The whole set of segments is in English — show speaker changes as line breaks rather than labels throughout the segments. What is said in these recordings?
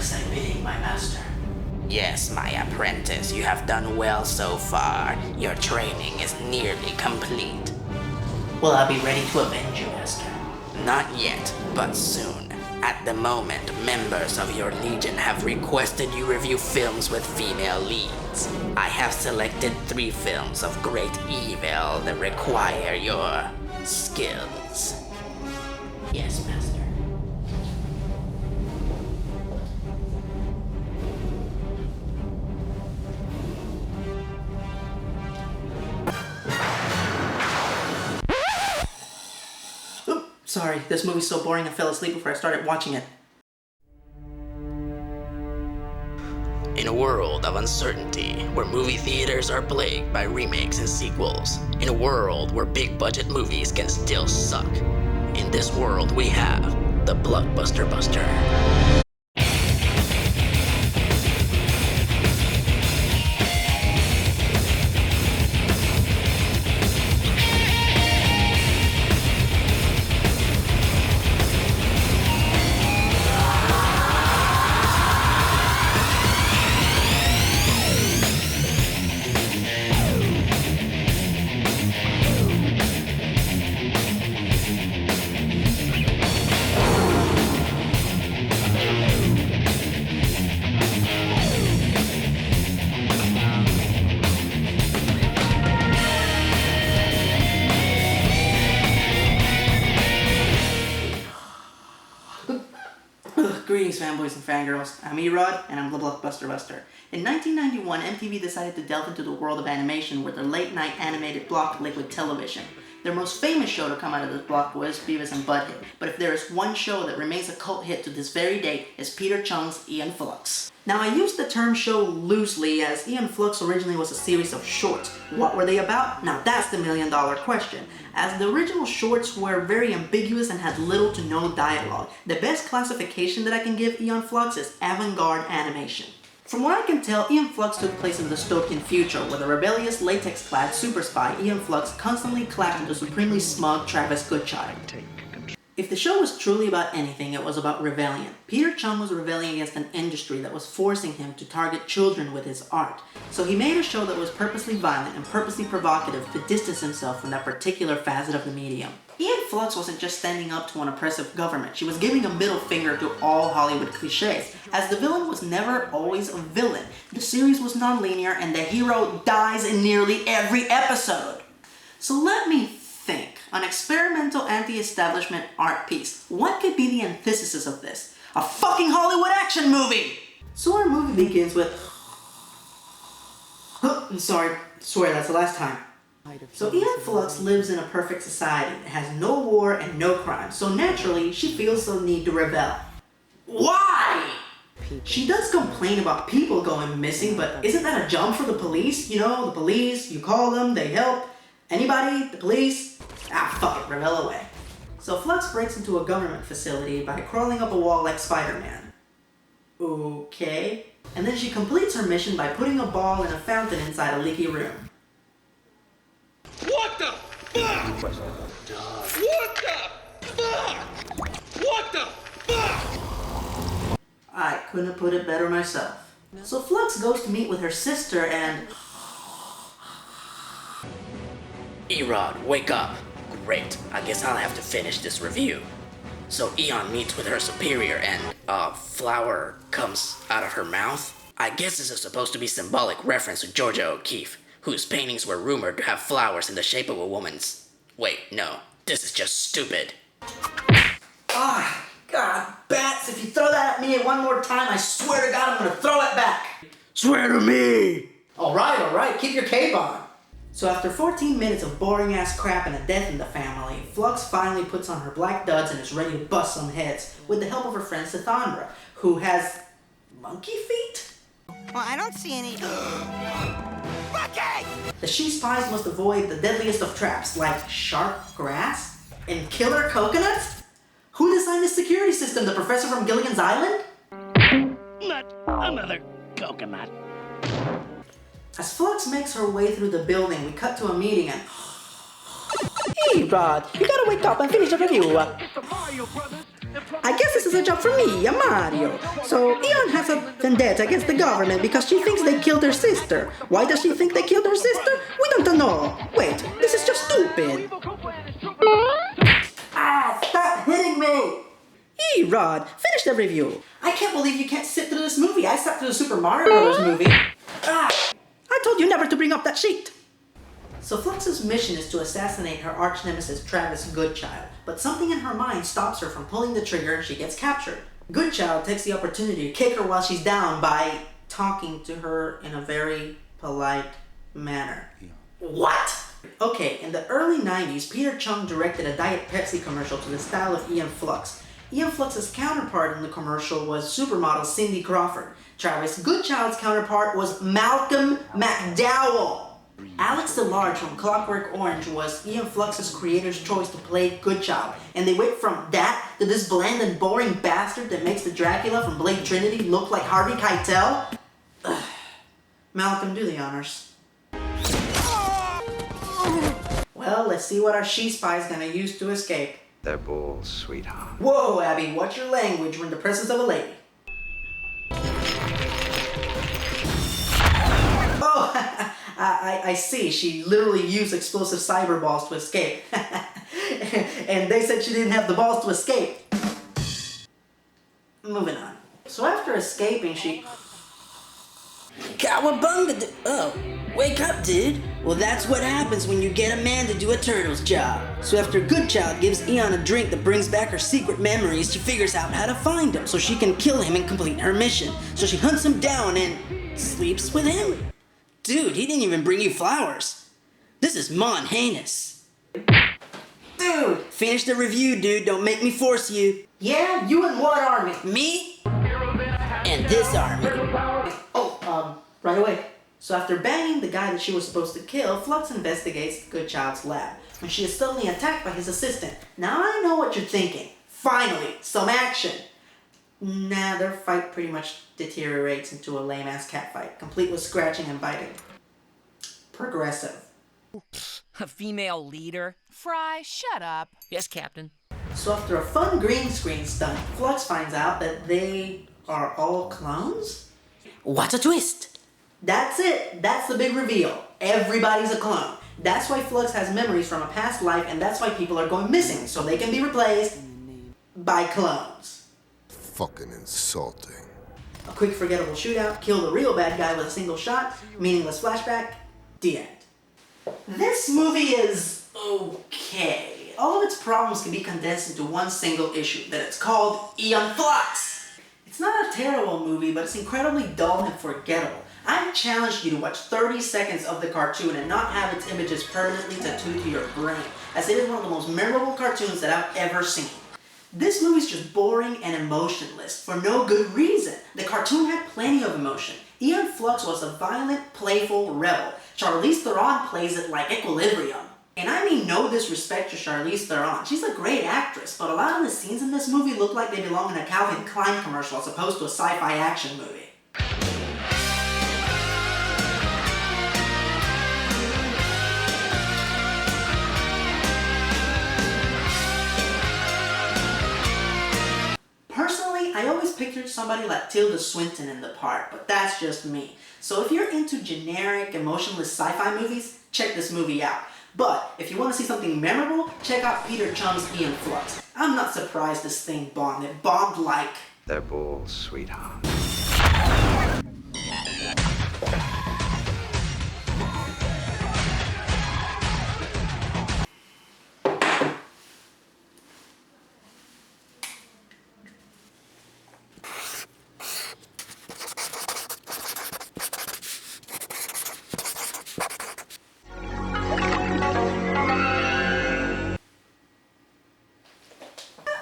say bidding, my master?
Yes, my apprentice, you have done well so far. Your training is nearly complete.
Will I be ready to avenge you, master?
Not yet, but soon. At the moment, members of your legion have requested you review films with female leads. I have selected 3 films of great evil that require your skills.
Yes, master. Sorry, this movie's so boring I fell asleep before I started watching it.
In a world of uncertainty, where movie theaters are plagued by remakes and sequels, in a world where big budget movies can still suck, in this world we have the Blockbuster Buster.
Greetings, fanboys and fangirls. I'm ERod, and I'm the Blockbuster Buster. In 1991, MTV decided to delve into the world of animation with their late-night animated block Liquid Television. Their most famous show to come out of this block was Beavis and Butthead, but if there is one show that remains a cult hit to this very day, it's Peter Chung's Aeon Flux. Now, I use the term show loosely, as Aeon Flux originally was a series of shorts. What were they about? Now that's the million-dollar question, as the original shorts were very ambiguous and had little to no dialogue. The best classification that I can give Aeon Flux is avant-garde animation. From what I can tell, Aeon Flux took place in the dystopian future, where the rebellious latex-clad super spy Aeon Flux constantly clapped the supremely smug Travis Goodchild. If the show was truly about anything, it was about rebellion. Peter Chung was rebelling against an industry that was forcing him to target children with his art. So he made a show that was purposely violent and purposely provocative to distance himself from that particular facet of the medium. Aeon Flux wasn't just standing up to an oppressive government, she was giving a middle finger to all Hollywood cliches. As the villain was never always a villain, the series was non-linear and the hero dies in nearly every episode. So let me think. An experimental anti-establishment art piece. What could be the antithesis of this? A fucking Hollywood action movie! So our movie begins with... I'm sorry, swear that's the last time. So Aeon Flux lives in a perfect society that has no war and no crime, so naturally she feels the need to rebel. Why? She does complain about people going missing, but isn't that a jump for the police? You know, the police, you call them, they help. Anybody? The police? Ah, fuck it, rebel away. So Flux breaks into a government facility by crawling up a wall like Spider-Man. Okay. And then she completes her mission by putting a ball in a fountain inside a leaky room.
What the fuck? What the fuck? What the fuck?
I couldn't have put it better myself. So Flux goes to meet with her sister and...
ERod, wake up. Great, I guess I'll have to finish this review. So Aeon meets with her superior and a flower comes out of her mouth? I guess this is supposed to be symbolic reference to Georgia O'Keeffe, whose paintings were rumored to have flowers in the shape of a woman's... Wait, no, this is just stupid.
Ah, God, bats, if you throw that at me one more time, I swear to God I'm gonna throw it back.
Swear to me!
Alright, keep your cape on. So after 14 minutes of boring ass crap and a death in the family, Flux finally puts on her black duds and is ready to bust some heads with the help of her friend Sathandra, who has monkey feet?
Well, I don't see any... Monkey!
The she spies must avoid the deadliest of traps, like sharp grass and killer coconuts? Who designed this security system, the professor from Gilligan's Island?
Not another coconut.
As Flux makes her way through the building, we cut to a meeting and... Hey, Rod, you gotta wake up and finish the review.
It's the Mario Brothers
I guess this is a job for me, a Mario. So Aeon has a vendetta against the government because she thinks they killed her sister. Why does she think they killed her sister? We don't know. Wait, this is just stupid. Ah, stop hitting me! ERod, finish the review. I can't believe you can't sit through this movie. I sat through the Super Mario Bros. Movie. Ah! I told you never to bring up that sheet. So Flux's mission is to assassinate her arch nemesis Travis Goodchild, but something in her mind stops her from pulling the trigger and she gets captured. Goodchild takes the opportunity to kick her while she's down by talking to her in a very polite manner. What? Okay, in the early 90s, Peter Chung directed a Diet Pepsi commercial to the style of Aeon Flux. Aeon Flux's counterpart in the commercial was supermodel Cindy Crawford. Travis Goodchild's counterpart was Malcolm McDowell. Alex DeLarge from Clockwork Orange was Aeon Flux's creator's choice to play Goodchild, and they went from that to this bland and boring bastard that makes the Dracula from Blade Trinity look like Harvey Keitel? Ugh. Malcolm, do the honors. Well, let's see what our she-spy's gonna use to escape.
They're balls, sweetheart.
Whoa, Abby, watch your language. We're in the presence of a lady. Oh, I see. She literally used explosive cyber balls to escape. And they said she didn't have the balls to escape. Moving on. So after escaping, she...
Cowabunga, oh, wake up, dude. Well, that's what happens when you get a man to do a turtle's job. So after Goodchild gives Aeon a drink that brings back her secret memories, she figures out how to find him so she can kill him and complete her mission. So she hunts him down and sleeps with him. Dude, he didn't even bring you flowers. This is mon heinous.
Dude!
Finish the review, dude. Don't make me force you.
Yeah? You and what army?
Me? And this army.
Right away. So after banging the guy that she was supposed to kill, Flux investigates Goodchild's lab, when she is suddenly attacked by his assistant. Now I know what you're thinking. Finally, some action. Nah, their fight pretty much deteriorates into a lame-ass catfight, complete with scratching and biting. Progressive.
A female leader?
Fry, shut up.
Yes, Captain.
So after a fun green screen stunt, Flux finds out that they are all clones?
What a twist!
That's it. That's the big reveal. Everybody's a clone. That's why Flux has memories from a past life, and that's why people are going missing, so they can be replaced by clones.
Fucking insulting.
A quick forgettable shootout, kill the real bad guy with a single shot, meaningless flashback, the end. This movie is okay. All of its problems can be condensed into one single issue, that it's called Aeon Flux. It's not a terrible movie, but it's incredibly dull and forgettable. I challenge you to watch 30 seconds of the cartoon and not have its images permanently tattooed to your brain, as it is one of the most memorable cartoons that I've ever seen. This movie's just boring and emotionless, for no good reason. The cartoon had plenty of emotion. Aeon Flux was a violent, playful rebel. Charlize Theron plays it like Equilibrium. And I mean no disrespect to Charlize Theron. She's a great actress, but a lot of the scenes in this movie look like they belong in a Calvin Klein commercial as opposed to a sci-fi action movie. Personally, I always pictured somebody like Tilda Swinton in the part, but that's just me. So if you're into generic, emotionless sci-fi movies, check this movie out. But if you want to see something memorable, check out Peter Chung's Aeon Flux. I'm not surprised this thing bombed. It bombed like...
They're balls, sweetheart.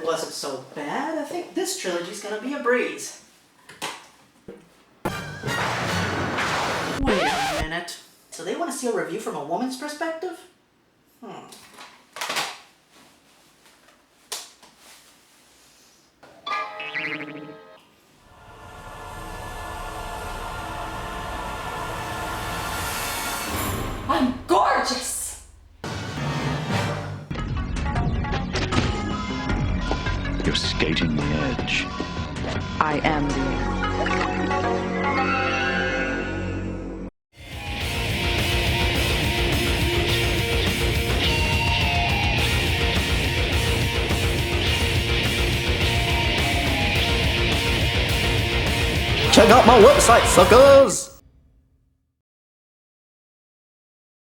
Wasn't so bad. I think this trilogy's gonna be a breeze. Wait a minute. So they want to see a review from a woman's perspective?
I'm gorgeous!
You're skating the edge.
I am the edge.
Check out my website, suckers!